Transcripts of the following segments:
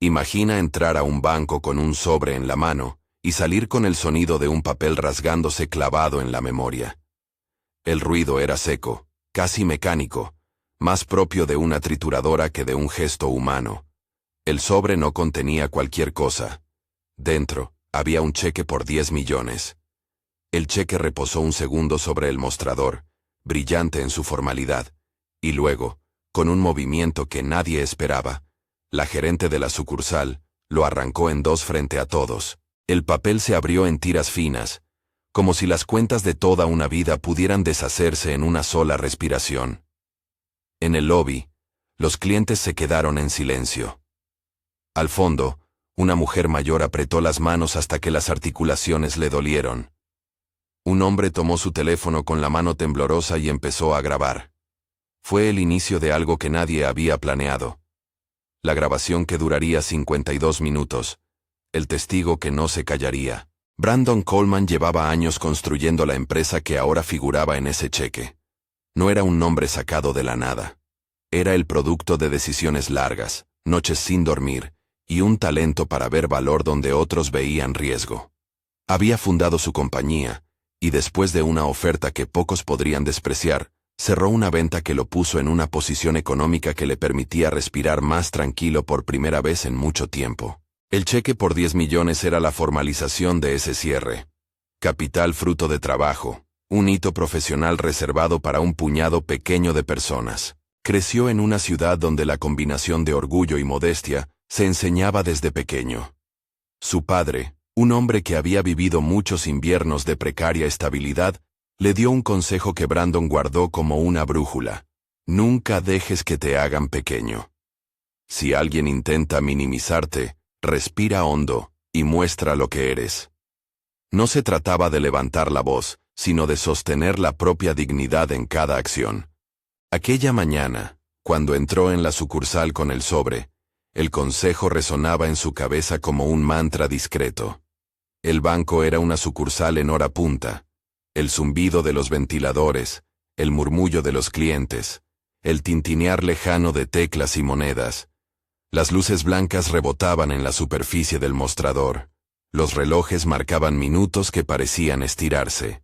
Imagina entrar a un banco con un sobre en la mano y salir con el sonido de un papel rasgándose clavado en la memoria. El ruido era seco, casi mecánico, más propio de una trituradora que de un gesto humano. El sobre no contenía cualquier cosa. Dentro, había un cheque por 10 millones. El cheque reposó un segundo sobre el mostrador, brillante en su formalidad, y luego, con un movimiento que nadie esperaba, la gerente de la sucursal lo arrancó en dos frente a todos. El papel se abrió en tiras finas, como si las cuentas de toda una vida pudieran deshacerse en una sola respiración. En el lobby, los clientes se quedaron en silencio. Al fondo, una mujer mayor apretó las manos hasta que las articulaciones le dolieron. Un hombre tomó su teléfono con la mano temblorosa y empezó a grabar. Fue el inicio de algo que nadie había planeado. La grabación que duraría 52 minutos. El testigo que no se callaría. Brandon Coleman llevaba años construyendo la empresa que ahora figuraba en ese cheque. No era un nombre sacado de la nada. Era el producto de decisiones largas, noches sin dormir, y un talento para ver valor donde otros veían riesgo. Había fundado su compañía, y después de una oferta que pocos podrían despreciar, cerró una venta que lo puso en una posición económica que le permitía respirar más tranquilo por primera vez en mucho tiempo. El cheque por 10 millones era la formalización de ese cierre. Capital fruto de trabajo, un hito profesional reservado para un puñado pequeño de personas. Creció en una ciudad donde la combinación de orgullo y modestia se enseñaba desde pequeño. Su padre, un hombre que había vivido muchos inviernos de precaria estabilidad, le dio un consejo que Brandon guardó como una brújula. Nunca dejes que te hagan pequeño. Si alguien intenta minimizarte, respira hondo y muestra lo que eres. No se trataba de levantar la voz, sino de sostener la propia dignidad en cada acción. Aquella mañana, cuando entró en la sucursal con el sobre, el consejo resonaba en su cabeza como un mantra discreto. El banco era una sucursal en hora punta. El zumbido de los ventiladores, el murmullo de los clientes, el tintinear lejano de teclas y monedas. Las luces blancas rebotaban en la superficie del mostrador. Los relojes marcaban minutos que parecían estirarse.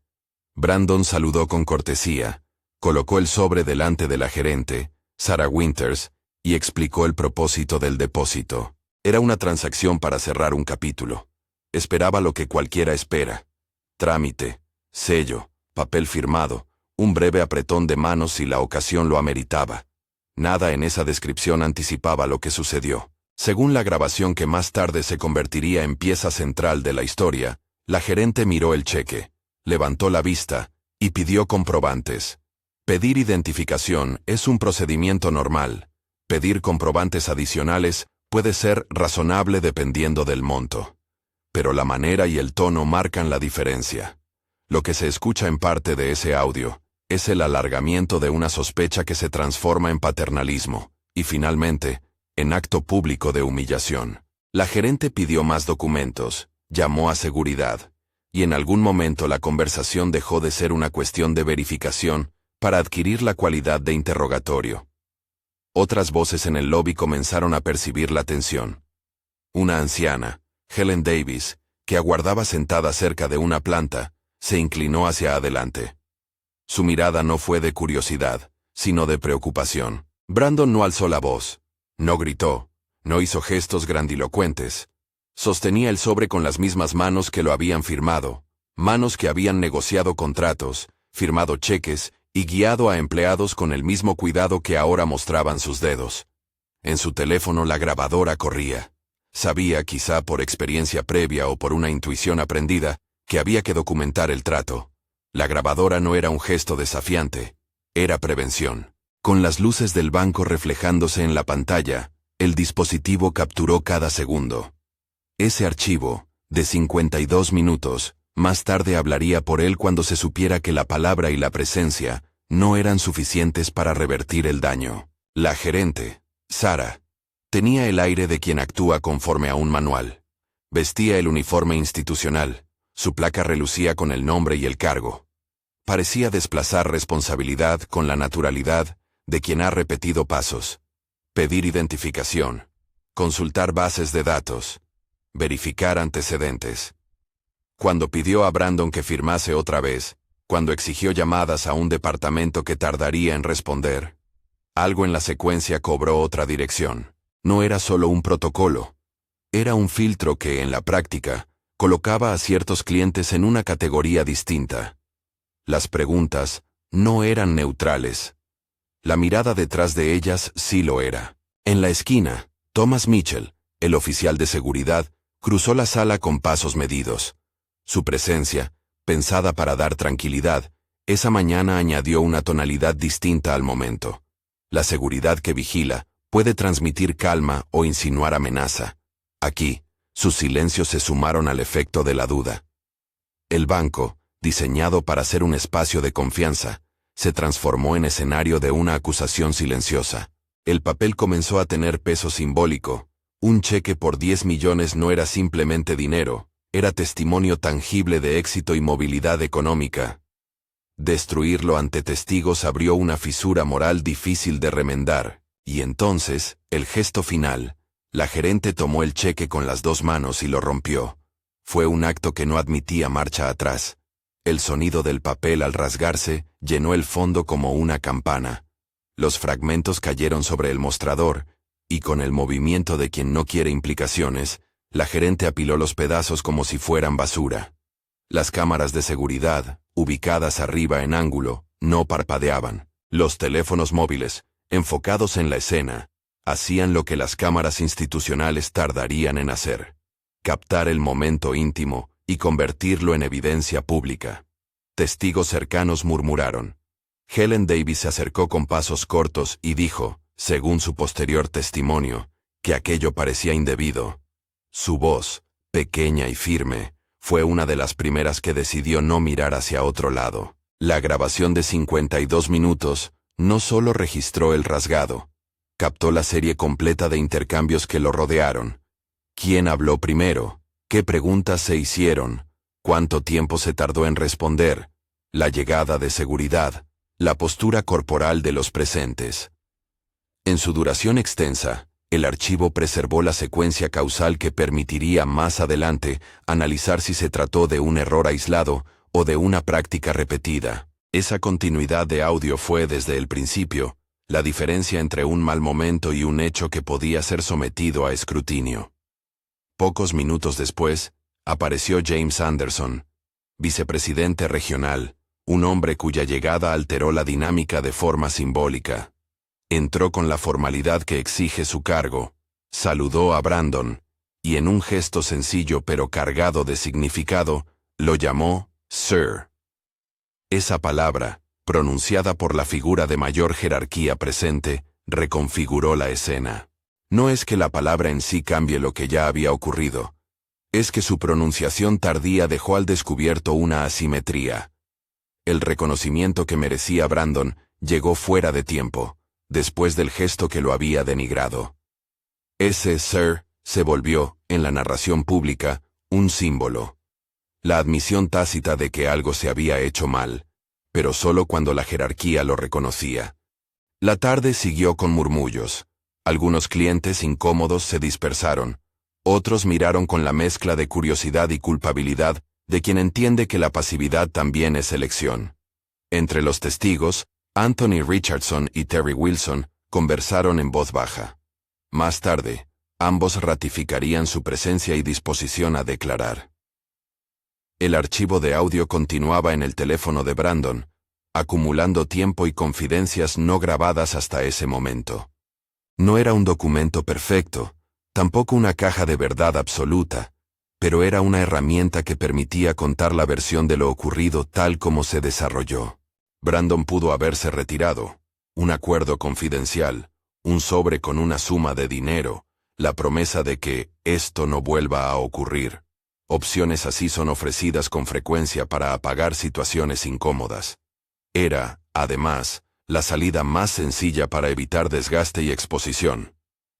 Brandon saludó con cortesía, colocó el sobre delante de la gerente, Sarah Winters, y explicó el propósito del depósito. Era una transacción para cerrar un capítulo. Esperaba lo que cualquiera espera. Trámite, sello, papel firmado, un breve apretón de manos si la ocasión lo ameritaba. Nada en esa descripción anticipaba lo que sucedió. Según la grabación que más tarde se convertiría en pieza central de la historia, la gerente miró el cheque, levantó la vista y pidió comprobantes. Pedir identificación es un procedimiento normal. Pedir comprobantes adicionales puede ser razonable dependiendo del monto. Pero la manera y el tono marcan la diferencia. Lo que se escucha en parte de ese audio es el alargamiento de una sospecha que se transforma en paternalismo, y finalmente, en acto público de humillación. La gerente pidió más documentos, llamó a seguridad, y en algún momento la conversación dejó de ser una cuestión de verificación para adquirir la cualidad de interrogatorio. Otras voces en el lobby comenzaron a percibir la tensión. Una anciana, Helen Davis, que aguardaba sentada cerca de una planta, se inclinó hacia adelante. Su mirada no fue de curiosidad, sino de preocupación. Brandon no alzó la voz, no gritó, no hizo gestos grandilocuentes. Sostenía el sobre con las mismas manos que lo habían firmado, manos que habían negociado contratos, firmado cheques y guiado a empleados con el mismo cuidado que ahora mostraban sus dedos. En su teléfono la grabadora corría. Sabía, quizá por experiencia previa o por una intuición aprendida, que había que documentar el trato. La grabadora no era un gesto desafiante, era prevención. Con las luces del banco reflejándose en la pantalla, el dispositivo capturó cada segundo. Ese archivo, de 52 minutos, más tarde hablaría por él cuando se supiera que la palabra y la presencia no eran suficientes para revertir el daño. La gerente, Sarah, tenía el aire de quien actúa conforme a un manual. Vestía el uniforme institucional. Su placa relucía con el nombre y el cargo. Parecía desplazar responsabilidad con la naturalidad de quien ha repetido pasos. Pedir identificación. consultar bases de datos, verificar antecedentes. Cuando pidió a Brandon que firmase otra vez, cuando exigió llamadas a un departamento que tardaría en responder, algo en la secuencia cobró otra dirección. No era solo un protocolo. Era un filtro que, en la práctica, colocaba a ciertos clientes en una categoría distinta. Las preguntas no eran neutrales. La mirada detrás de ellas sí lo era. En la esquina, Thomas Mitchell, el oficial de seguridad, cruzó la sala con pasos medidos. Su presencia, pensada para dar tranquilidad, esa mañana añadió una tonalidad distinta al momento. La seguridad que vigila puede transmitir calma o insinuar amenaza. Aquí, sus silencios se sumaron al efecto de la duda. El banco, diseñado para ser un espacio de confianza, se transformó en escenario de una acusación silenciosa. El papel comenzó a tener peso simbólico. Un cheque por 10 millones no era simplemente dinero, era testimonio tangible de éxito y movilidad económica. Destruirlo ante testigos abrió una fisura moral difícil de remendar, y entonces, el gesto final. La gerente tomó el cheque con las dos manos y lo rompió. Fue un acto que no admitía marcha atrás. El sonido del papel al rasgarse llenó el fondo como una campana. Los fragmentos cayeron sobre el mostrador, y con el movimiento de quien no quiere implicaciones, la gerente apiló los pedazos como si fueran basura. Las cámaras de seguridad, ubicadas arriba en ángulo, no parpadeaban. Los teléfonos móviles, enfocados en la escena, hacían lo que las cámaras institucionales tardarían en hacer: captar el momento íntimo y convertirlo en evidencia pública. Testigos cercanos murmuraron. Helen Davis se acercó con pasos cortos y dijo, según su posterior testimonio, que aquello parecía indebido. Su voz, pequeña y firme, fue una de las primeras que decidió no mirar hacia otro lado. La grabación de 52 minutos no solo registró el rasgado, captó la serie completa de intercambios que lo rodearon. ¿Quién habló primero? ¿Qué preguntas se hicieron? ¿Cuánto tiempo se tardó en responder? La llegada de seguridad, la postura corporal de los presentes. En su duración extensa, el archivo preservó la secuencia causal que permitiría más adelante analizar si se trató de un error aislado o de una práctica repetida. Esa continuidad de audio fue desde el principio la diferencia entre un mal momento y un hecho que podía ser sometido a escrutinio. Pocos minutos después, apareció James Anderson, vicepresidente regional, un hombre cuya llegada alteró la dinámica de forma simbólica. Entró con la formalidad que exige su cargo, saludó a Brandon, y en un gesto sencillo pero cargado de significado, lo llamó Sir. Esa palabra, pronunciada por la figura de mayor jerarquía presente, reconfiguró la escena. No es que la palabra en sí cambie lo que ya había ocurrido, es que su pronunciación tardía dejó al descubierto una asimetría. El reconocimiento que merecía Brandon llegó fuera de tiempo, después del gesto que lo había denigrado. Ese Sir se volvió, en la narración pública, un símbolo. La admisión tácita de que algo se había hecho mal, pero solo cuando la jerarquía lo reconocía. La tarde siguió con murmullos. Algunos clientes incómodos se dispersaron. Otros miraron con la mezcla de curiosidad y culpabilidad de quien entiende que la pasividad también es elección. Entre los testigos, Anthony Richardson y Terry Wilson conversaron en voz baja. Más tarde, ambos ratificarían su presencia y disposición a declarar. El archivo de audio continuaba en el teléfono de Brandon, acumulando tiempo y confidencias no grabadas hasta ese momento. No era un documento perfecto, tampoco una caja de verdad absoluta, pero era una herramienta que permitía contar la versión de lo ocurrido tal como se desarrolló. Brandon pudo haberse retirado, un acuerdo confidencial, un sobre con una suma de dinero, la promesa de que esto no vuelva a ocurrir. Opciones así son ofrecidas con frecuencia para apagar situaciones incómodas. Era, además, la salida más sencilla para evitar desgaste y exposición.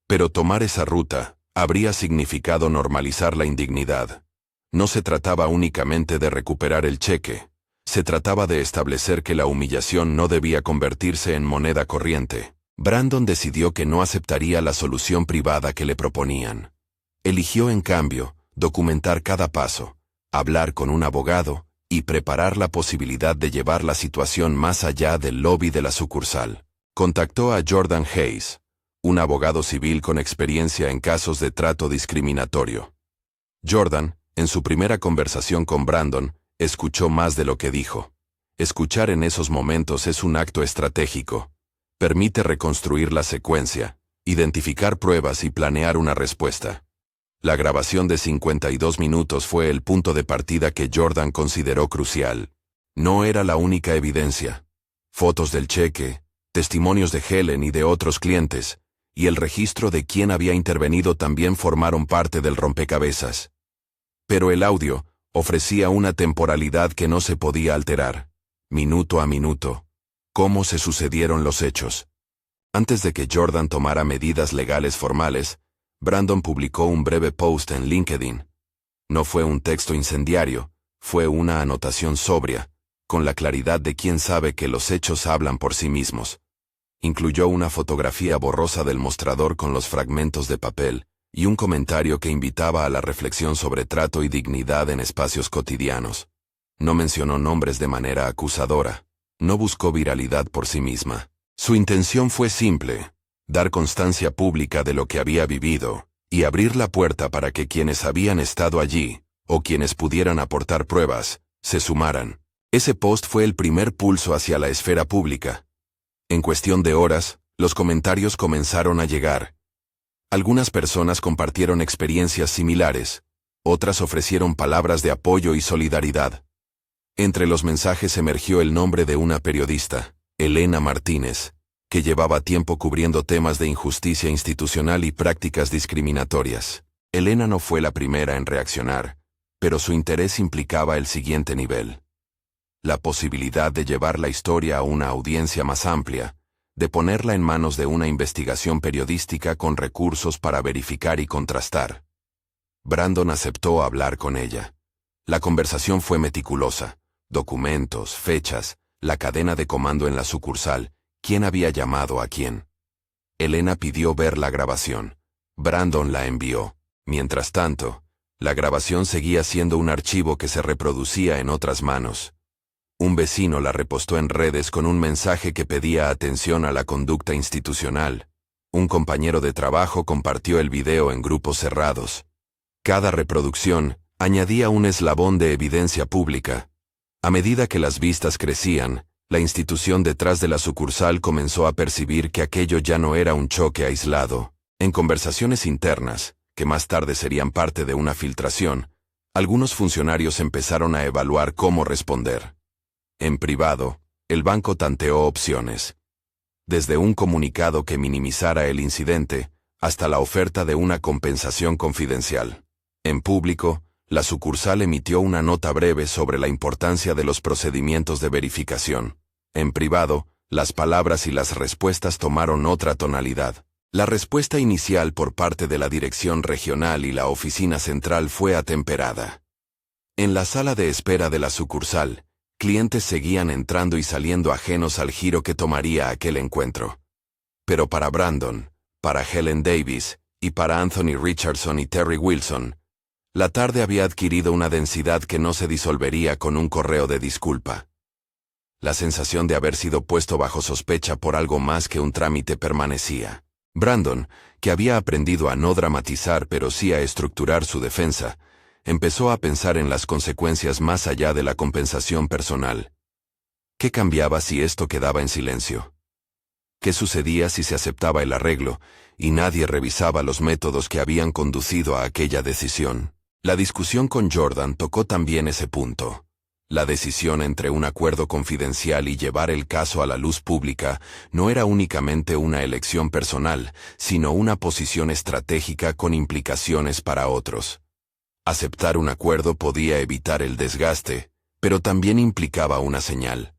Pero tomar esa ruta habría significado normalizar la indignidad. No se trataba únicamente de recuperar el cheque, se trataba de establecer que la humillación no debía convertirse en moneda corriente. Brandon decidió que no aceptaría la solución privada que le proponían. Eligió, en cambio, documentar cada paso, hablar con un abogado y preparar la posibilidad de llevar la situación más allá del lobby de la sucursal. Contactó a Jordan Hayes, un abogado civil con experiencia en casos de trato discriminatorio. Jordan, en su primera conversación con Brandon, escuchó más de lo que dijo. Escuchar en esos momentos es un acto estratégico. Permite reconstruir la secuencia, identificar pruebas y planear una respuesta. La grabación de 52 minutos fue el punto de partida que Jordan consideró crucial. No era la única evidencia. Fotos del cheque, testimonios de Helen y de otros clientes, y el registro de quién había intervenido también formaron parte del rompecabezas. Pero el audio ofrecía una temporalidad que no se podía alterar, minuto a minuto. ¿Cómo se sucedieron los hechos? Antes de que Jordan tomara medidas legales formales, Brandon publicó un breve post en LinkedIn. No fue un texto incendiario, fue una anotación sobria, con la claridad de quien sabe que los hechos hablan por sí mismos. Incluyó una fotografía borrosa del mostrador con los fragmentos de papel, y un comentario que invitaba a la reflexión sobre trato y dignidad en espacios cotidianos. No mencionó nombres de manera acusadora. No buscó viralidad por sí misma. Su intención fue simple: dar constancia pública de lo que había vivido, y abrir la puerta para que quienes habían estado allí, o quienes pudieran aportar pruebas, se sumaran. Ese post fue el primer pulso hacia la esfera pública. En cuestión de horas, los comentarios comenzaron a llegar. Algunas personas compartieron experiencias similares, otras ofrecieron palabras de apoyo y solidaridad. Entre los mensajes emergió el nombre de una periodista, Elena Martínez, que llevaba tiempo cubriendo temas de injusticia institucional y prácticas discriminatorias. Elena no fue la primera en reaccionar, pero su interés implicaba el siguiente nivel: la posibilidad de llevar la historia a una audiencia más amplia, de ponerla en manos de una investigación periodística con recursos para verificar y contrastar. Brandon aceptó hablar con ella. La conversación fue meticulosa: documentos, fechas, la cadena de comando en la sucursal, quién había llamado a quién. Elena pidió ver la grabación. Brandon la envió. Mientras tanto, la grabación seguía siendo un archivo que se reproducía en otras manos. Un vecino la repostó en redes con un mensaje que pedía atención a la conducta institucional. Un compañero de trabajo compartió el video en grupos cerrados. Cada reproducción añadía un eslabón de evidencia pública. A medida que las vistas crecían, la institución detrás de la sucursal comenzó a percibir que aquello ya no era un choque aislado. En conversaciones internas, que más tarde serían parte de una filtración, algunos funcionarios empezaron a evaluar cómo responder. En privado, el banco tanteó opciones. Desde un comunicado que minimizara el incidente, hasta la oferta de una compensación confidencial. En público, la sucursal emitió una nota breve sobre la importancia de los procedimientos de verificación. En privado, las palabras y las respuestas tomaron otra tonalidad. La respuesta inicial por parte de la dirección regional y la oficina central fue atemperada. En la sala de espera de la sucursal, clientes seguían entrando y saliendo ajenos al giro que tomaría aquel encuentro. Pero para Brandon, para Helen Davis, y para Anthony Richardson y Terry Wilson, la tarde había adquirido una densidad que no se disolvería con un correo de disculpa. La sensación de haber sido puesto bajo sospecha por algo más que un trámite permanecía. Brandon, que había aprendido a no dramatizar pero sí a estructurar su defensa, empezó a pensar en las consecuencias más allá de la compensación personal. ¿Qué cambiaba si esto quedaba en silencio? ¿Qué sucedía si se aceptaba el arreglo y nadie revisaba los métodos que habían conducido a aquella decisión? La discusión con Jordan tocó también ese punto. La decisión entre un acuerdo confidencial y llevar el caso a la luz pública no era únicamente una elección personal, sino una posición estratégica con implicaciones para otros. Aceptar un acuerdo podía evitar el desgaste, pero también implicaba una señal: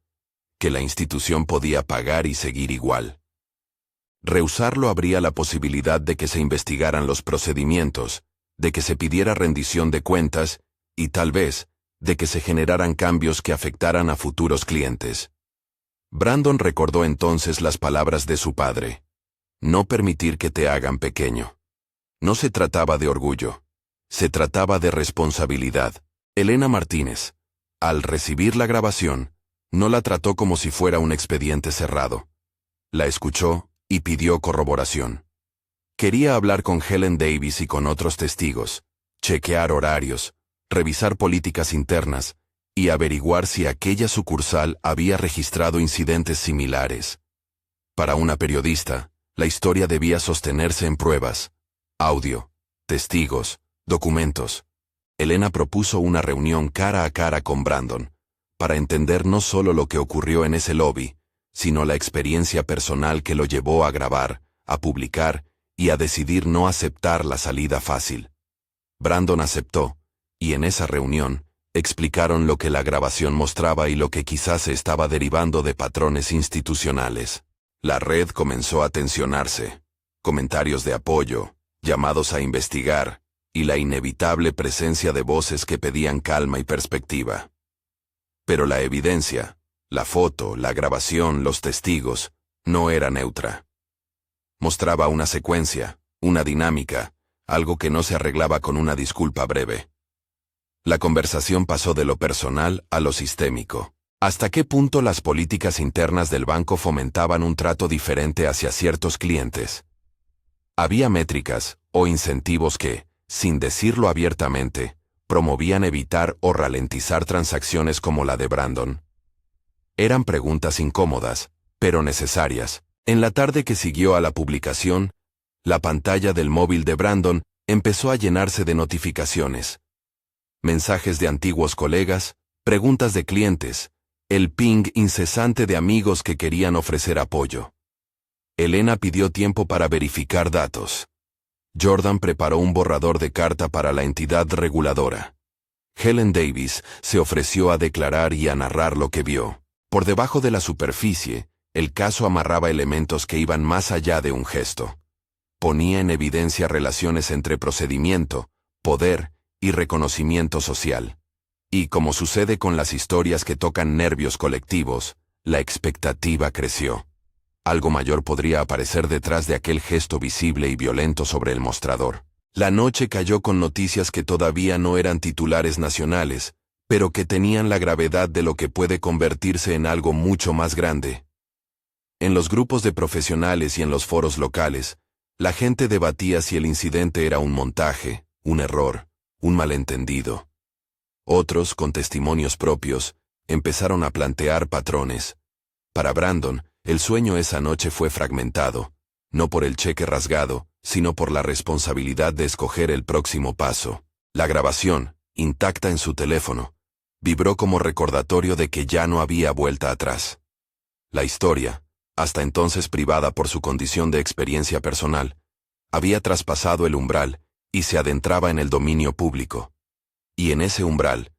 que la institución podía pagar y seguir igual. Rehusarlo abría la posibilidad de que se investigaran los procedimientos, de que se pidiera rendición de cuentas, y tal vez, de que se generaran cambios que afectaran a futuros clientes. Brandon recordó entonces las palabras de su padre: no permitir que te hagan pequeño. No se trataba de orgullo. Se trataba de responsabilidad. Elena Martínez, al recibir la grabación, no la trató como si fuera un expediente cerrado. La escuchó y pidió corroboración. Quería hablar con Helen Davis y con otros testigos, chequear horarios, revisar políticas internas y averiguar si aquella sucursal había registrado incidentes similares. Para una periodista, la historia debía sostenerse en pruebas, audio, testigos, documentos. Elena propuso una reunión cara a cara con Brandon, para entender no solo lo que ocurrió en ese lobby, sino la experiencia personal que lo llevó a grabar, a publicar y a decidir no aceptar la salida fácil. Brandon aceptó, y en esa reunión, explicaron lo que la grabación mostraba y lo que quizás se estaba derivando de patrones institucionales. La red comenzó a tensionarse. Comentarios de apoyo, llamados a investigar, y la inevitable presencia de voces que pedían calma y perspectiva. Pero la evidencia, la foto, la grabación, los testigos, no era neutra. Mostraba una secuencia, una dinámica, algo que no se arreglaba con una disculpa breve. La conversación pasó de lo personal a lo sistémico. ¿Hasta qué punto las políticas internas del banco fomentaban un trato diferente hacia ciertos clientes? Había métricas o incentivos que, sin decirlo abiertamente, promovían evitar o ralentizar transacciones como la de Brandon. Eran preguntas incómodas, pero necesarias. En la tarde que siguió a la publicación, la pantalla del móvil de Brandon empezó a llenarse de notificaciones. Mensajes de antiguos colegas, preguntas de clientes, el ping incesante de amigos que querían ofrecer apoyo. Elena pidió tiempo para verificar datos. Jordan preparó un borrador de carta para la entidad reguladora. Helen Davis se ofreció a declarar y a narrar lo que vio. Por debajo de la superficie, el caso amarraba elementos que iban más allá de un gesto. Ponía en evidencia relaciones entre procedimiento, poder y reconocimiento social. Y como sucede con las historias que tocan nervios colectivos, la expectativa creció. Algo mayor podría aparecer detrás de aquel gesto visible y violento sobre el mostrador. La noche cayó con noticias que todavía no eran titulares nacionales, pero que tenían la gravedad de lo que puede convertirse en algo mucho más grande. En los grupos de profesionales y en los foros locales, la gente debatía si el incidente era un montaje, un error, un malentendido. Otros, con testimonios propios, empezaron a plantear patrones. Para Brandon, el sueño esa noche fue fragmentado, no por el cheque rasgado, sino por la responsabilidad de escoger el próximo paso. La grabación, intacta en su teléfono, vibró como recordatorio de que ya no había vuelta atrás. La historia, hasta entonces privada por su condición de experiencia personal, había traspasado el umbral y se adentraba en el dominio público. Y en ese umbral,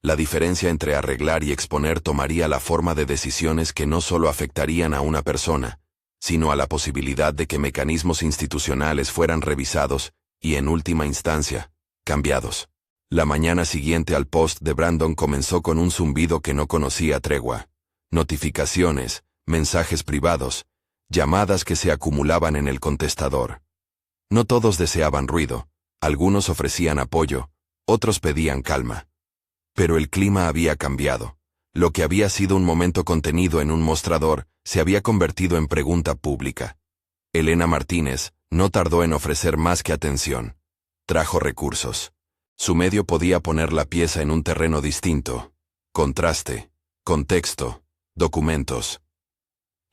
la diferencia entre arreglar y exponer tomaría la forma de decisiones que no solo afectarían a una persona, sino a la posibilidad de que mecanismos institucionales fueran revisados y, en última instancia, cambiados. La mañana siguiente al post de Brandon comenzó con un zumbido que no conocía tregua. Notificaciones, mensajes privados, llamadas que se acumulaban en el contestador. No todos deseaban ruido, algunos ofrecían apoyo, otros pedían calma. Pero el clima había cambiado. Lo que había sido un momento contenido en un mostrador se había convertido en pregunta pública. Elena Martínez no tardó en ofrecer más que atención. Trajo recursos. Su medio podía poner la pieza en un terreno distinto. Contraste, contexto, documentos.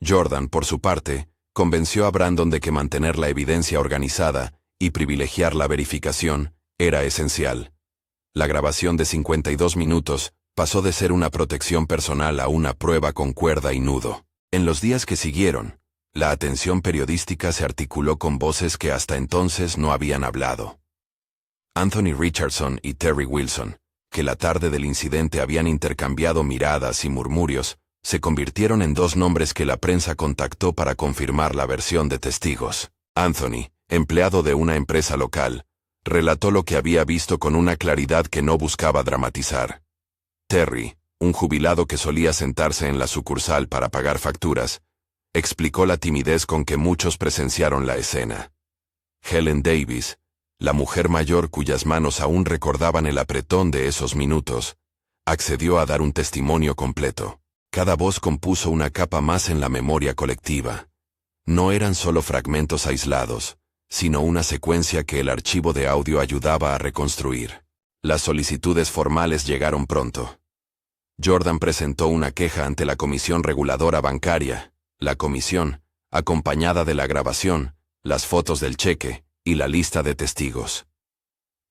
Jordan, por su parte, convenció a Brandon de que mantener la evidencia organizada y privilegiar la verificación era esencial. La grabación de 52 minutos pasó de ser una protección personal a una prueba con cuerda y nudo. En los días que siguieron, la atención periodística se articuló con voces que hasta entonces no habían hablado. Anthony Richardson y Terry Wilson, que la tarde del incidente habían intercambiado miradas y murmurios, se convirtieron en dos nombres que la prensa contactó para confirmar la versión de testigos. Anthony, empleado de una empresa local, relató lo que había visto con una claridad que no buscaba dramatizar. Terry, un jubilado que solía sentarse en la sucursal para pagar facturas, explicó la timidez con que muchos presenciaron la escena. Helen Davis, la mujer mayor cuyas manos aún recordaban el apretón de esos minutos, accedió a dar un testimonio completo. Cada voz compuso una capa más en la memoria colectiva. No eran solo fragmentos aislados, sino una secuencia que el archivo de audio ayudaba a reconstruir. Las solicitudes formales llegaron pronto. Jordan presentó una queja ante la Comisión Reguladora Bancaria. La comisión, acompañada de la grabación, las fotos del cheque y la lista de testigos.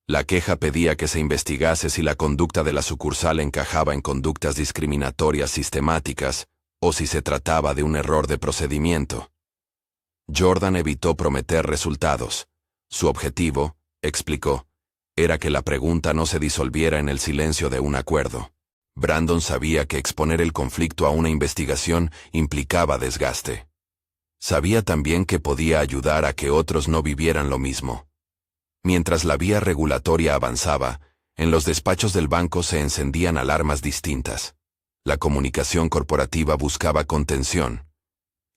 La queja pedía que se investigase si la conducta de la sucursal encajaba en conductas discriminatorias sistemáticas o si se trataba de un error de procedimiento. Jordan evitó prometer resultados. Su objetivo, explicó, era que la pregunta no se disolviera en el silencio de un acuerdo. Brandon sabía que exponer el conflicto a una investigación implicaba desgaste. Sabía también que podía ayudar a que otros no vivieran lo mismo. Mientras la vía regulatoria avanzaba, en los despachos del banco se encendían alarmas distintas. La comunicación corporativa buscaba contención.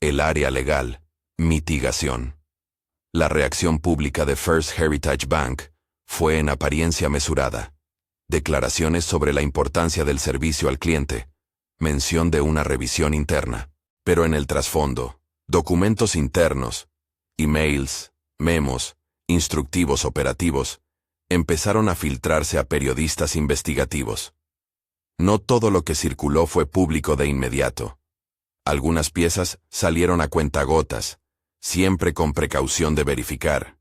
El área legal, mitigación. La reacción pública de First Heritage Bank fue en apariencia mesurada. Declaraciones sobre la importancia del servicio al cliente, mención de una revisión interna, pero en el trasfondo, documentos internos, emails, memos, instructivos operativos, empezaron a filtrarse a periodistas investigativos. No todo lo que circuló fue público de inmediato. Algunas piezas salieron a cuentagotas, siempre con precaución de verificar.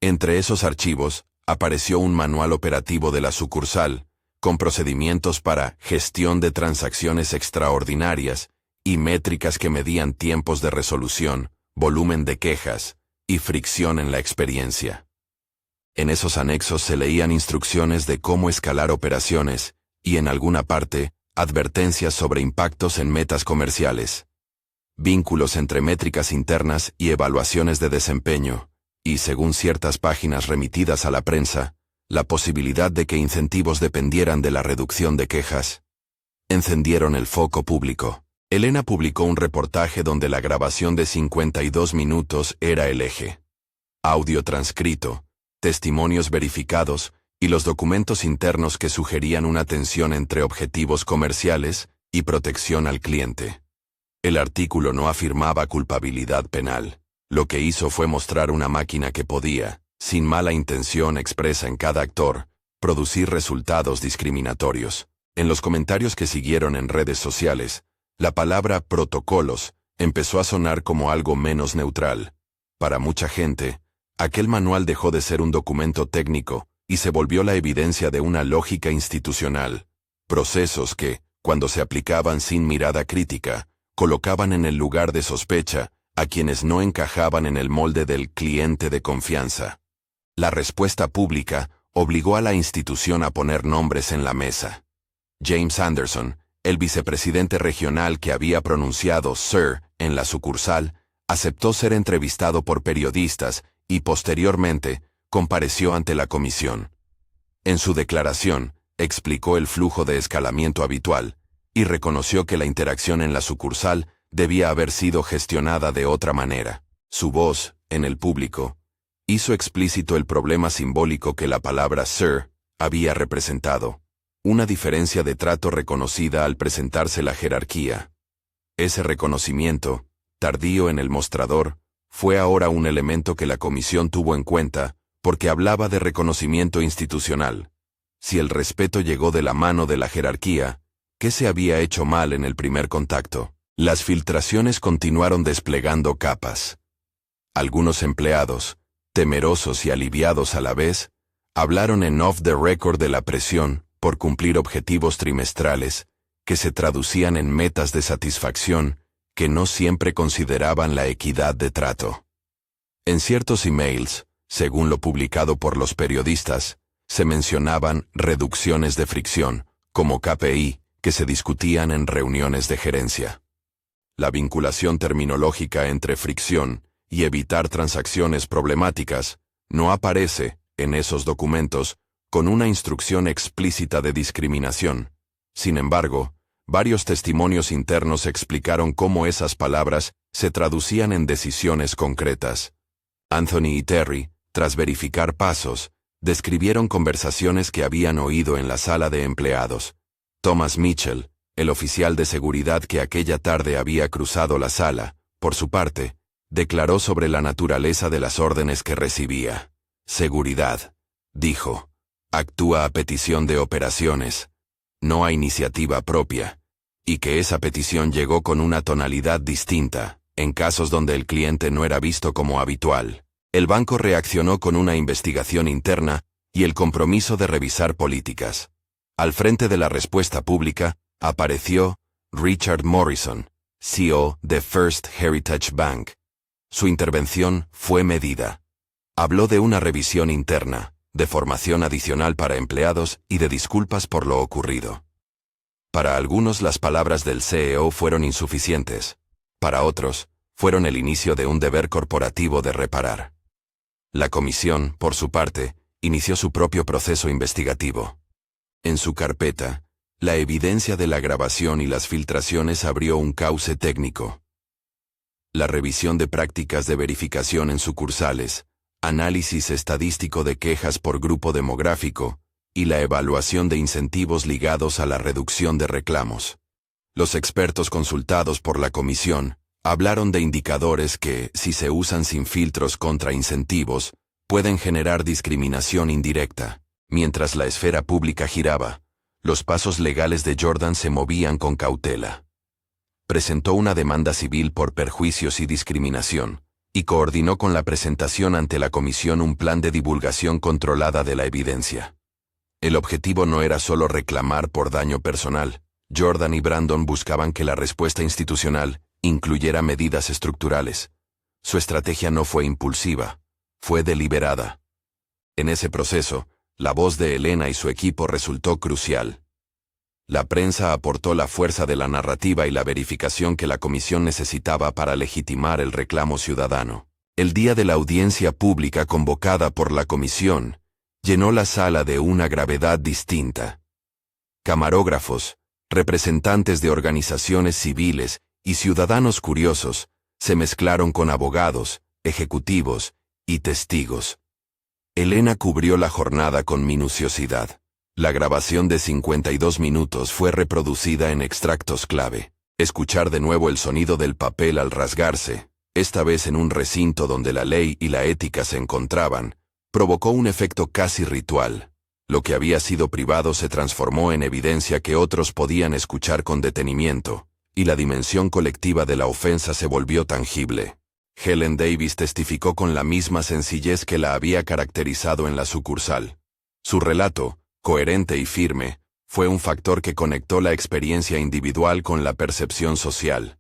Entre esos archivos, apareció un manual operativo de la sucursal, con procedimientos para gestión de transacciones extraordinarias y métricas que medían tiempos de resolución, volumen de quejas y fricción en la experiencia. En esos anexos se leían instrucciones de cómo escalar operaciones y, en alguna parte, advertencias sobre impactos en metas comerciales, vínculos entre métricas internas y evaluaciones de desempeño, y, según ciertas páginas remitidas a la prensa, la posibilidad de que incentivos dependieran de la reducción de quejas. Encendieron el foco público. Elena publicó un reportaje donde la grabación de 52 minutos era el eje. Audio transcrito, testimonios verificados y los documentos internos que sugerían una tensión entre objetivos comerciales y protección al cliente. El artículo no afirmaba culpabilidad penal. Lo que hizo fue mostrar una máquina que podía, sin mala intención expresa en cada actor, producir resultados discriminatorios. En los comentarios que siguieron en redes sociales, la palabra protocolos empezó a sonar como algo menos neutral. Para mucha gente, aquel manual dejó de ser un documento técnico y se volvió la evidencia de una lógica institucional. Procesos que, cuando se aplicaban sin mirada crítica, colocaban en el lugar de sospecha a quienes no encajaban en el molde del cliente de confianza. La respuesta pública obligó a la institución a poner nombres en la mesa. James Anderson, el vicepresidente regional que había pronunciado Sir en la sucursal, aceptó ser entrevistado por periodistas y posteriormente compareció ante la comisión. En su declaración, explicó el flujo de escalamiento habitual y reconoció que la interacción en la sucursal debía haber sido gestionada de otra manera. Su voz, en el público, hizo explícito el problema simbólico que la palabra Sir había representado, una diferencia de trato reconocida al presentarse la jerarquía. Ese reconocimiento, tardío en el mostrador, fue ahora un elemento que la comisión tuvo en cuenta, porque hablaba de reconocimiento institucional. Si el respeto llegó de la mano de la jerarquía, ¿qué se había hecho mal en el primer contacto? Las filtraciones continuaron desplegando capas. Algunos empleados, temerosos y aliviados a la vez, hablaron en off the record de la presión por cumplir objetivos trimestrales, que se traducían en metas de satisfacción que no siempre consideraban la equidad de trato. En ciertos emails, según lo publicado por los periodistas, se mencionaban reducciones de fricción, como KPI, que se discutían en reuniones de gerencia. La vinculación terminológica entre fricción y evitar transacciones problemáticas no aparece, en esos documentos, con una instrucción explícita de discriminación. Sin embargo, varios testimonios internos explicaron cómo esas palabras se traducían en decisiones concretas. Anthony y Terry, tras verificar pasos, describieron conversaciones que habían oído en la sala de empleados. Thomas Mitchell, el oficial de seguridad que aquella tarde había cruzado la sala, por su parte, declaró sobre la naturaleza de las órdenes que recibía. Seguridad, dijo, actúa a petición de operaciones, no a iniciativa propia, y que esa petición llegó con una tonalidad distinta, en casos donde el cliente no era visto como habitual. El banco reaccionó con una investigación interna y el compromiso de revisar políticas. Al frente de la respuesta pública, apareció Richard Morrison, CEO de First Heritage Bank. Su intervención fue medida. Habló de una revisión interna, de formación adicional para empleados y de disculpas por lo ocurrido. Para algunos las palabras del CEO fueron insuficientes. Para otros, fueron el inicio de un deber corporativo de reparar. La comisión, por su parte, inició su propio proceso investigativo. En su carpeta, la evidencia de la grabación y las filtraciones abrió un cauce técnico. La revisión de prácticas de verificación en sucursales, análisis estadístico de quejas por grupo demográfico, y la evaluación de incentivos ligados a la reducción de reclamos. Los expertos consultados por la comisión hablaron de indicadores que, si se usan sin filtros contra incentivos, pueden generar discriminación indirecta. Mientras la esfera pública giraba, los pasos legales de Jordan se movían con cautela. Presentó una demanda civil por perjuicios y discriminación, y coordinó con la presentación ante la comisión un plan de divulgación controlada de la evidencia. El objetivo no era solo reclamar por daño personal. Jordan y Brandon buscaban que la respuesta institucional incluyera medidas estructurales. Su estrategia no fue impulsiva, fue deliberada. En ese proceso, la voz de Elena y su equipo resultó crucial. La prensa aportó la fuerza de la narrativa y la verificación que la comisión necesitaba para legitimar el reclamo ciudadano. El día de la audiencia pública convocada por la comisión, llenó la sala de una gravedad distinta. Camarógrafos, representantes de organizaciones civiles y ciudadanos curiosos se mezclaron con abogados, ejecutivos y testigos. Elena cubrió la jornada con minuciosidad. La grabación de 52 minutos fue reproducida en extractos clave. Escuchar de nuevo el sonido del papel al rasgarse, esta vez en un recinto donde la ley y la ética se encontraban, provocó un efecto casi ritual. Lo que había sido privado se transformó en evidencia que otros podían escuchar con detenimiento, y la dimensión colectiva de la ofensa se volvió tangible. Helen Davis testificó con la misma sencillez que la había caracterizado en la sucursal. Su relato, coherente y firme, fue un factor que conectó la experiencia individual con la percepción social.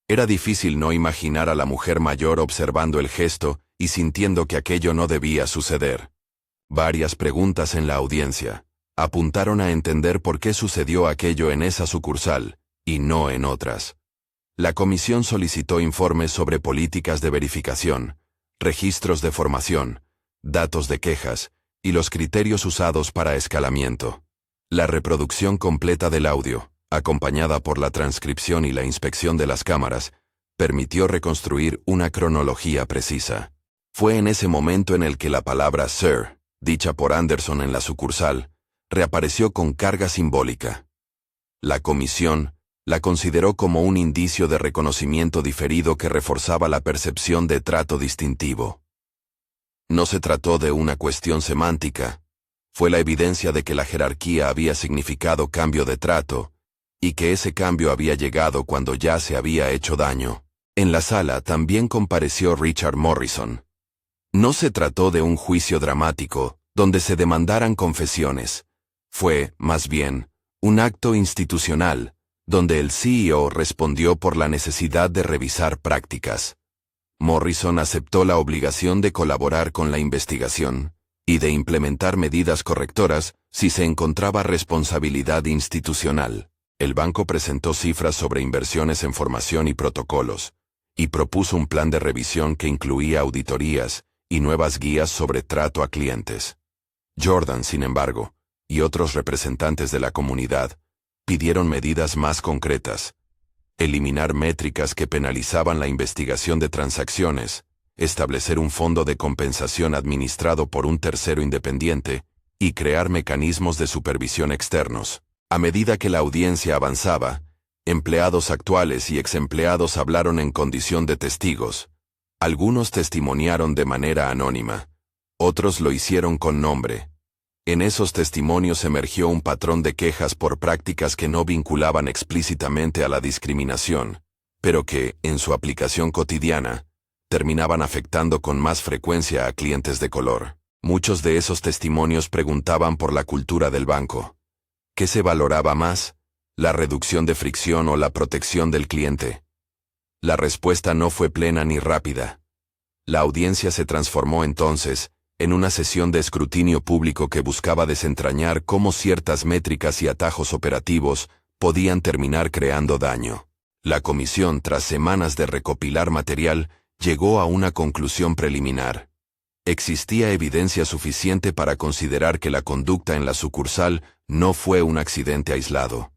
Era difícil no imaginar a la mujer mayor observando el gesto y sintiendo que aquello no debía suceder. Varias preguntas en la audiencia apuntaron a entender por qué sucedió aquello en esa sucursal, y no en otras. La comisión solicitó informes sobre políticas de verificación, registros de formación, datos de quejas, y los criterios usados para escalamiento. La reproducción completa del audio, acompañada por la transcripción y la inspección de las cámaras, permitió reconstruir una cronología precisa. Fue en ese momento en el que la palabra Sir, dicha por Anderson en la sucursal, reapareció con carga simbólica. La comisión la consideró como un indicio de reconocimiento diferido que reforzaba la percepción de trato distintivo. No se trató de una cuestión semántica, fue la evidencia de que la jerarquía había significado cambio de trato, y que ese cambio había llegado cuando ya se había hecho daño. En la sala también compareció Richard Morrison. No se trató de un juicio dramático, donde se demandaran confesiones. Fue, más bien, un acto institucional, donde el CEO respondió por la necesidad de revisar prácticas. Morrison aceptó la obligación de colaborar con la investigación y de implementar medidas correctoras si se encontraba responsabilidad institucional. El banco presentó cifras sobre inversiones en formación y protocolos, y propuso un plan de revisión que incluía auditorías y nuevas guías sobre trato a clientes. Jordan, sin embargo, y otros representantes de la comunidad, pidieron medidas más concretas. eliminar métricas que penalizaban la investigación de transacciones, establecer un fondo de compensación administrado por un tercero independiente, y crear mecanismos de supervisión externos. A medida que la audiencia avanzaba, empleados actuales y exempleados hablaron en condición de testigos. Algunos testimoniaron de manera anónima, otros lo hicieron con nombre. En esos testimonios emergió un patrón de quejas por prácticas que no vinculaban explícitamente a la discriminación, pero que, en su aplicación cotidiana, terminaban afectando con más frecuencia a clientes de color. Muchos de esos testimonios preguntaban por la cultura del banco. ¿Qué se valoraba más? ¿La reducción de fricción o la protección del cliente? La respuesta no fue plena ni rápida. La audiencia se transformó entonces en una sesión de escrutinio público que buscaba desentrañar cómo ciertas métricas y atajos operativos podían terminar creando daño. La comisión, tras semanas de recopilar material, llegó a una conclusión preliminar. Existía evidencia suficiente para considerar que la conducta en la sucursal no fue un accidente aislado.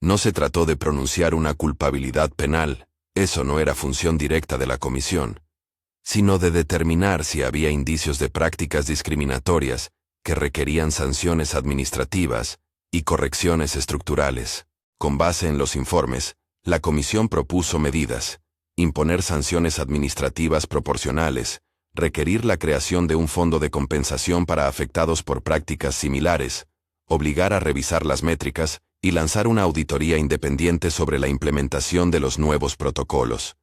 No se trató de pronunciar una culpabilidad penal, eso no era función directa de la comisión, sino de determinar si había indicios de prácticas discriminatorias que requerían sanciones administrativas y correcciones estructurales. Con base en los informes, la comisión propuso medidas: imponer sanciones administrativas proporcionales, requerir la creación de un fondo de compensación para afectados por prácticas similares, obligar a revisar las métricas y lanzar una auditoría independiente sobre la implementación de los nuevos protocolos.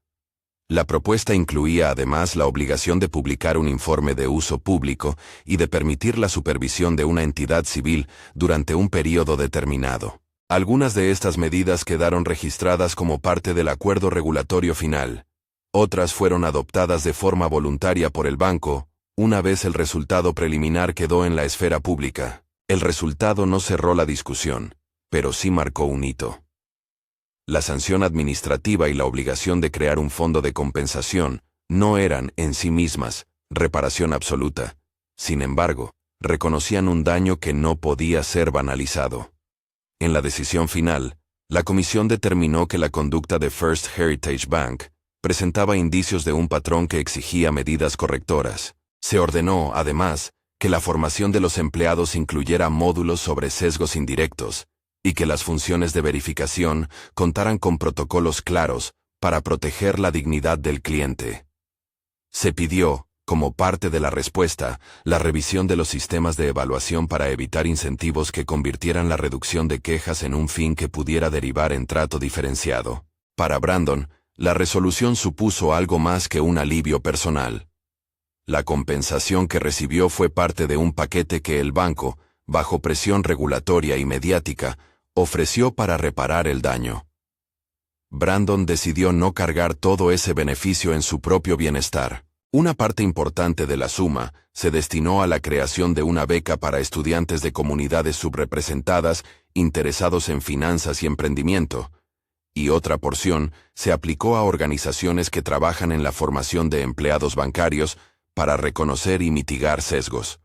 La propuesta incluía además la obligación de publicar un informe de uso público y de permitir la supervisión de una entidad civil durante un período determinado. Algunas de estas medidas quedaron registradas como parte del acuerdo regulatorio final. Otras fueron adoptadas de forma voluntaria por el banco, una vez el resultado preliminar quedó en la esfera pública. El resultado no cerró la discusión, pero sí marcó un hito. La sanción administrativa y la obligación de crear un fondo de compensación no eran, en sí mismas, reparación absoluta. Sin embargo, reconocían un daño que no podía ser banalizado. En la decisión final, la comisión determinó que la conducta de First Heritage Bank presentaba indicios de un patrón que exigía medidas correctoras. Se ordenó, además, que la formación de los empleados incluyera módulos sobre sesgos indirectos, y que las funciones de verificación contaran con protocolos claros para proteger la dignidad del cliente. Se pidió, como parte de la respuesta, la revisión de los sistemas de evaluación para evitar incentivos que convirtieran la reducción de quejas en un fin que pudiera derivar en trato diferenciado. Para Brandon, la resolución supuso algo más que un alivio personal. La compensación que recibió fue parte de un paquete que el banco, bajo presión regulatoria y mediática, ofreció para reparar el daño. Brandon decidió no cargar todo ese beneficio en su propio bienestar. Una parte importante de la suma se destinó a la creación de una beca para estudiantes de comunidades subrepresentadas interesados en finanzas y emprendimiento, y otra porción se aplicó a organizaciones que trabajan en la formación de empleados bancarios para reconocer y mitigar sesgos.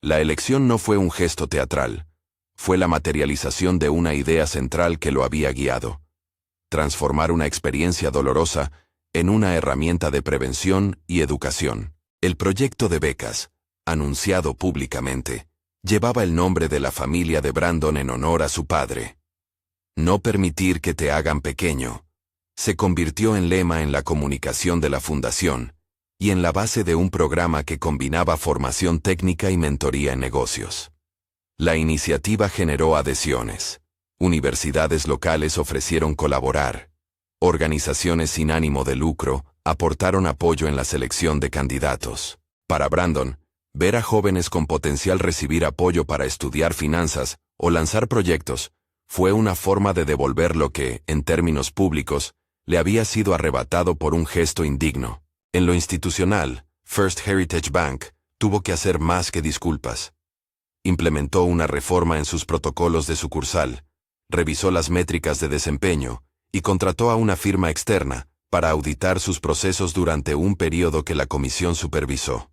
La elección no fue un gesto teatral, fue la materialización de una idea central que lo había guiado: transformar una experiencia dolorosa en una herramienta de prevención y educación. El proyecto de becas, anunciado públicamente, llevaba el nombre de la familia de Brandon en honor a su padre. No permitir que te hagan pequeño se convirtió en lema en la comunicación de la fundación y en la base de un programa que combinaba formación técnica y mentoría en negocios. La iniciativa generó adhesiones. Universidades locales ofrecieron colaborar. Organizaciones sin ánimo de lucro aportaron apoyo en la selección de candidatos. Para Brandon, ver a jóvenes con potencial recibir apoyo para estudiar finanzas o lanzar proyectos fue una forma de devolver lo que, en términos públicos, le había sido arrebatado por un gesto indigno. En lo institucional, First Heritage Bank tuvo que hacer más que disculpas. Implementó una reforma en sus protocolos de sucursal, revisó las métricas de desempeño y contrató a una firma externa para auditar sus procesos durante un periodo que la comisión supervisó.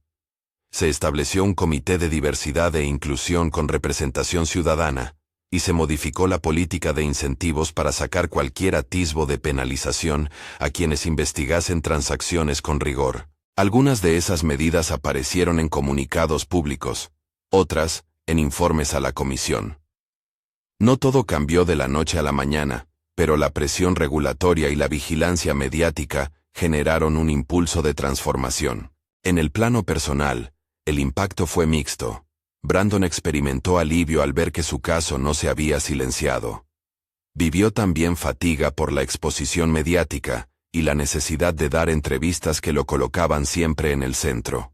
Se estableció un comité de diversidad e inclusión con representación ciudadana y se modificó la política de incentivos para sacar cualquier atisbo de penalización a quienes investigasen transacciones con rigor. Algunas de esas medidas aparecieron en comunicados públicos, otras, en informes a la comisión. No todo cambió de la noche a la mañana, pero la presión regulatoria y la vigilancia mediática generaron un impulso de transformación. En el plano personal, el impacto fue mixto. Brandon experimentó alivio al ver que su caso no se había silenciado. Vivió también fatiga por la exposición mediática y la necesidad de dar entrevistas que lo colocaban siempre en el centro.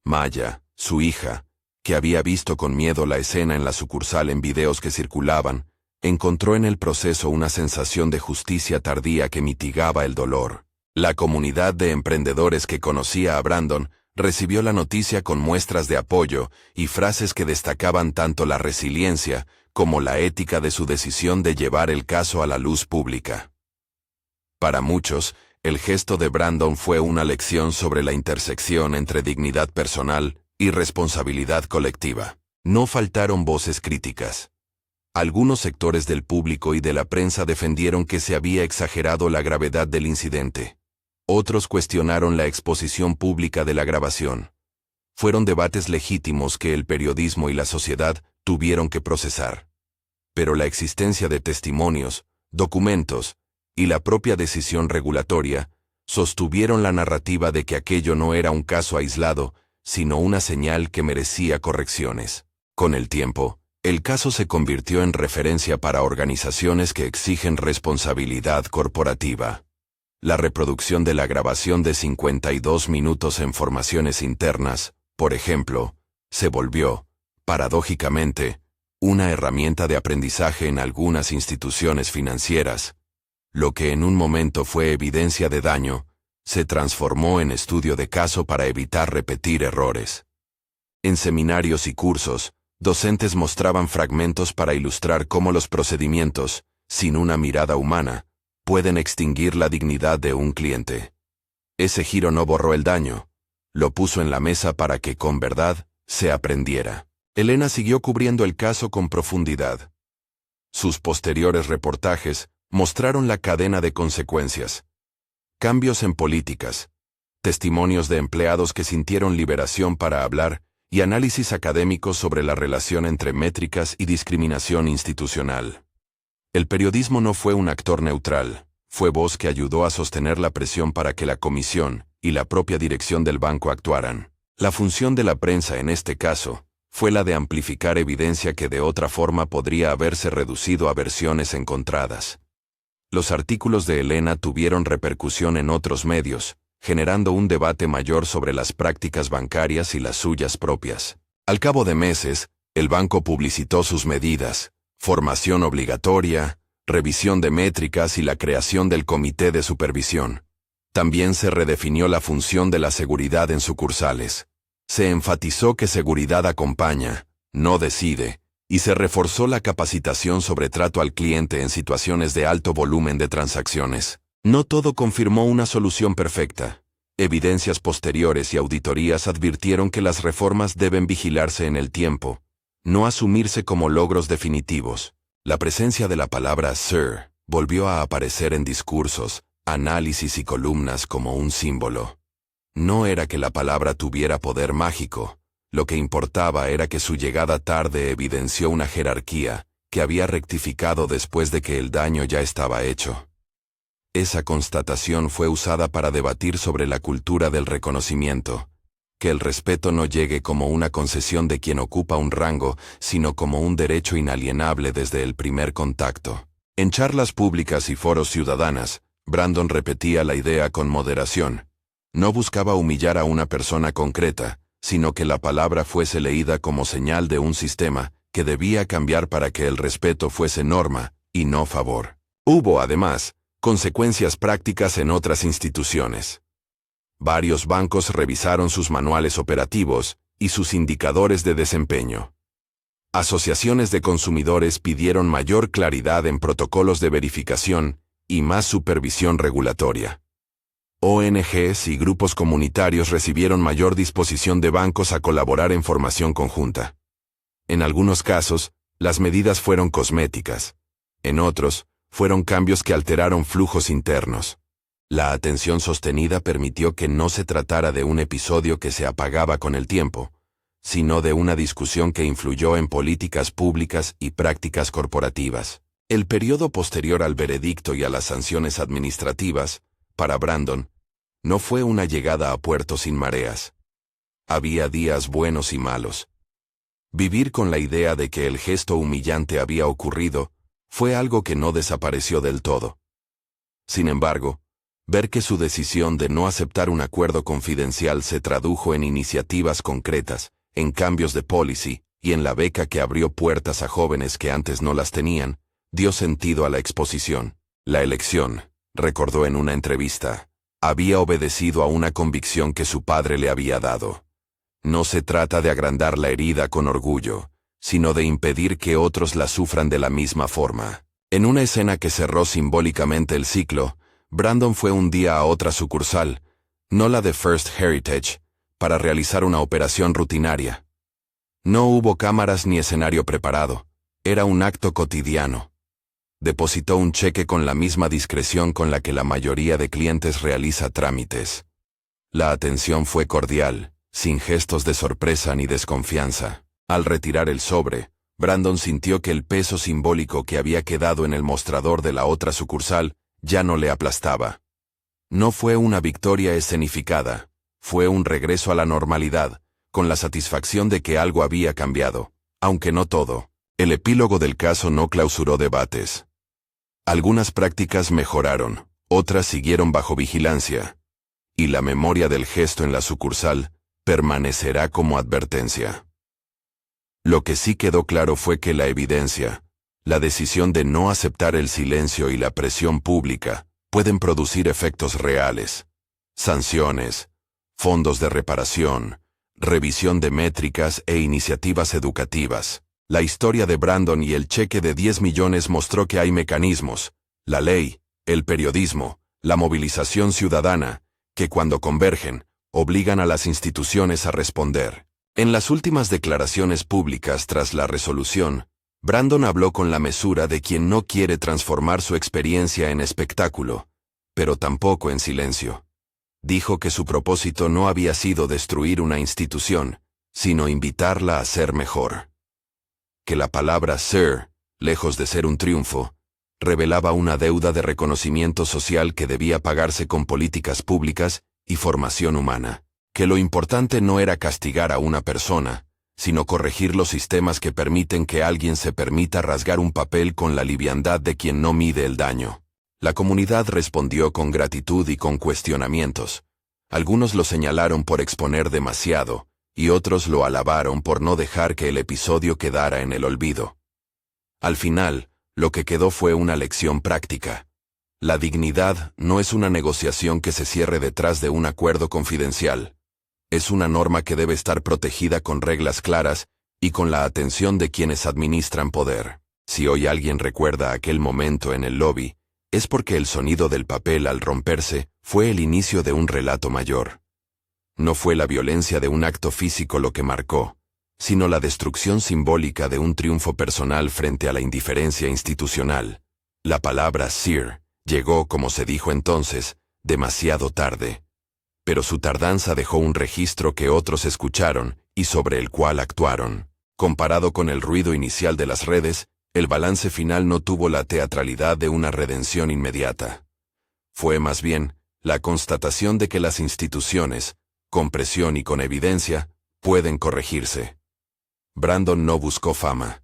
Maya, su hija, que había visto con miedo la escena en la sucursal en videos que circulaban, encontró en el proceso una sensación de justicia tardía que mitigaba el dolor. La comunidad de emprendedores que conocía a Brandon recibió la noticia con muestras de apoyo y frases que destacaban tanto la resiliencia como la ética de su decisión de llevar el caso a la luz pública. Para muchos, el gesto de Brandon fue una lección sobre la intersección entre dignidad personal y responsabilidad colectiva. No faltaron voces críticas. Algunos sectores del público y de la prensa defendieron que se había exagerado la gravedad del incidente. Otros cuestionaron la exposición pública de la grabación. Fueron debates legítimos que el periodismo y la sociedad tuvieron que procesar. Pero la existencia de testimonios, documentos y la propia decisión regulatoria sostuvieron la narrativa de que aquello no era un caso aislado, sino una señal que merecía correcciones. Con el tiempo, el caso se convirtió en referencia para organizaciones que exigen responsabilidad corporativa. La reproducción de la grabación de 52 minutos en formaciones internas, por ejemplo, se volvió, paradójicamente, una herramienta de aprendizaje en algunas instituciones financieras. Lo que en un momento fue evidencia de daño, se transformó en estudio de caso para evitar repetir errores. En seminarios y cursos, docentes mostraban fragmentos para ilustrar cómo los procedimientos, sin una mirada humana, pueden extinguir la dignidad de un cliente. Ese giro no borró el daño, lo puso en la mesa para que, con verdad, se aprendiera. Elena siguió cubriendo el caso con profundidad. Sus posteriores reportajes mostraron la cadena de consecuencias. Cambios en políticas, testimonios de empleados que sintieron liberación para hablar y análisis académicos sobre la relación entre métricas y discriminación institucional. El periodismo no fue un actor neutral, fue voz que ayudó a sostener la presión para que la comisión y la propia dirección del banco actuaran. La función de la prensa en este caso fue la de amplificar evidencia que de otra forma podría haberse reducido a versiones encontradas. Los artículos de Elena tuvieron repercusión en otros medios, generando un debate mayor sobre las prácticas bancarias y las suyas propias. Al cabo de meses, el banco publicitó sus medidas: formación obligatoria, revisión de métricas y la creación del comité de supervisión. También se redefinió la función de la seguridad en sucursales. Se enfatizó que seguridad acompaña, no decide, y se reforzó la capacitación sobre trato al cliente en situaciones de alto volumen de transacciones. No todo confirmó una solución perfecta. Evidencias posteriores y auditorías advirtieron que las reformas deben vigilarse en el tiempo, no asumirse como logros definitivos. La presencia de la palabra "Sir" volvió a aparecer en discursos, análisis y columnas como un símbolo. No era que la palabra tuviera poder mágico, lo que importaba era que su llegada tarde evidenció una jerarquía que había rectificado después de que el daño ya estaba hecho. Esa constatación fue usada para debatir sobre la cultura del reconocimiento. Que el respeto no llegue como una concesión de quien ocupa un rango, sino como un derecho inalienable desde el primer contacto. En charlas públicas y foros ciudadanas, Brandon repetía la idea con moderación. No buscaba humillar a una persona concreta, sino que la palabra fuese leída como señal de un sistema que debía cambiar para que el respeto fuese norma, y no favor. Hubo, además, consecuencias prácticas en otras instituciones. Varios bancos revisaron sus manuales operativos y sus indicadores de desempeño. Asociaciones de consumidores pidieron mayor claridad en protocolos de verificación y más supervisión regulatoria. ONGs y grupos comunitarios recibieron mayor disposición de bancos a colaborar en formación conjunta. En algunos casos, Las medidas fueron cosméticas. En otros, fueron cambios que alteraron flujos internos. La atención sostenida permitió que no se tratara de un episodio que se apagaba con el tiempo, sino de una discusión que influyó en políticas públicas y prácticas corporativas. El periodo posterior al veredicto y a las sanciones administrativas, para Brandon, no fue una llegada a puerto sin mareas. Había días buenos y malos. Vivir con la idea de que el gesto humillante había ocurrido fue algo que no desapareció del todo. Sin embargo, ver que su decisión de no aceptar un acuerdo confidencial se tradujo en iniciativas concretas, en cambios de policy y en la beca que abrió puertas a jóvenes que antes no las tenían, dio sentido a la exposición. La elección, recordó en una entrevista, había obedecido a una convicción que su padre le había dado. No se trata de agrandar la herida con orgullo, sino de impedir que otros la sufran de la misma forma. En una escena que cerró simbólicamente el ciclo, Brandon fue un día a otra sucursal, no la de First Heritage, para realizar una operación rutinaria. No hubo cámaras ni escenario preparado, era un acto cotidiano. Depositó un cheque con la misma discreción con la que la mayoría de clientes realiza trámites. La atención fue cordial, sin gestos de sorpresa ni desconfianza. Al retirar el sobre, Brandon sintió que el peso simbólico que había quedado en el mostrador de la otra sucursal ya no le aplastaba. No fue una victoria escenificada, fue un regreso a la normalidad, con la satisfacción de que algo había cambiado, aunque no todo. El epílogo del caso no clausuró debates. Algunas prácticas mejoraron, otras siguieron bajo vigilancia, y la memoria del gesto en la sucursal permanecerá como advertencia. Lo que sí quedó claro fue que la evidencia, la decisión de no aceptar el silencio y la presión pública pueden producir efectos reales. Sanciones, fondos de reparación, revisión de métricas e iniciativas educativas. La historia de Brandon y el cheque de 10 millones mostró que hay mecanismos, la ley, el periodismo, la movilización ciudadana, que cuando convergen, obligan a las instituciones a responder. En las últimas declaraciones públicas tras la resolución, Brandon habló con la mesura de quien no quiere transformar su experiencia en espectáculo, pero tampoco en silencio. Dijo que su propósito no había sido destruir una institución, sino invitarla a ser mejor. Que la palabra Sir, lejos de ser un triunfo, revelaba una deuda de reconocimiento social que debía pagarse con políticas públicas y formación humana. Que lo importante no era castigar a una persona, sino corregir los sistemas que permiten que alguien se permita rasgar un papel con la liviandad de quien no mide el daño. La comunidad respondió con gratitud y con cuestionamientos. Algunos lo señalaron por exponer demasiado, y otros lo alabaron por no dejar que el episodio quedara en el olvido. Al final, lo que quedó fue una lección práctica. La dignidad no es una negociación que se cierre detrás de un acuerdo confidencial. Es una norma que debe estar protegida con reglas claras y con la atención de quienes administran poder. Si hoy alguien recuerda aquel momento en el lobby, es porque el sonido del papel al romperse fue el inicio de un relato mayor. No fue la violencia de un acto físico lo que marcó, sino la destrucción simbólica de un triunfo personal frente a la indiferencia institucional. La palabra Sir llegó, como se dijo entonces, demasiado tarde. Pero su tardanza dejó un registro que otros escucharon y sobre el cual actuaron. Comparado con el ruido inicial de las redes, el balance final no tuvo la teatralidad de una redención inmediata. Fue más bien la constatación de que las instituciones, con presión y con evidencia, pueden corregirse. Brandon no buscó fama.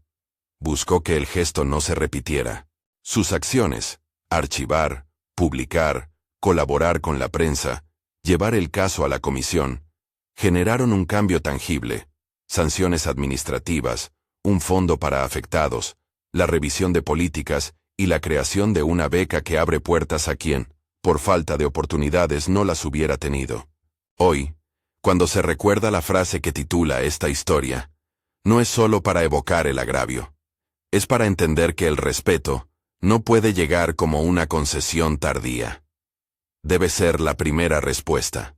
Buscó que el gesto no se repitiera. Sus acciones, archivar, publicar, colaborar con la prensa, llevar el caso a la comisión, generaron un cambio tangible, sanciones administrativas, un fondo para afectados, la revisión de políticas y la creación de una beca que abre puertas a quien, por falta de oportunidades, no las hubiera tenido. Hoy, cuando se recuerda la frase que titula esta historia, no es solo para evocar el agravio, es para entender que el respeto no puede llegar como una concesión tardía. Debe ser la primera respuesta.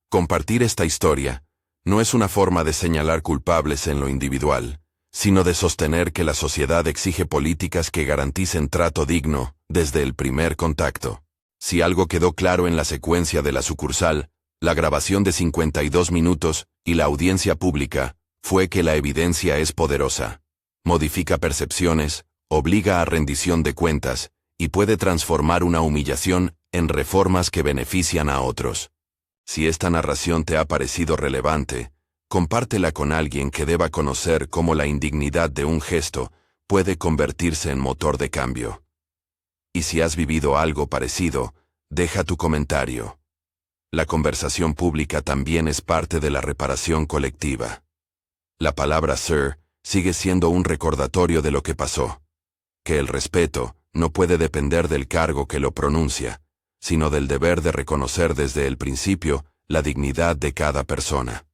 Compartir esta historia no es una forma de señalar culpables en lo individual, sino de sostener que la sociedad exige políticas que garanticen trato digno desde el primer contacto. Si algo quedó claro en la secuencia de la sucursal, la grabación de 52 minutos y la audiencia pública, fue que la evidencia es poderosa. Modifica percepciones, obliga a rendición de cuentas, y puede transformar una humillación en reformas que benefician a otros. Si esta narración te ha parecido relevante, compártela con alguien que deba conocer cómo la indignidad de un gesto puede convertirse en motor de cambio. Y si has vivido algo parecido, deja tu comentario. La conversación pública también es parte de la reparación colectiva. La palabra sir sigue siendo un recordatorio de lo que pasó. Que el respeto no puede depender del cargo que lo pronuncia, sino del deber de reconocer desde el principio la dignidad de cada persona.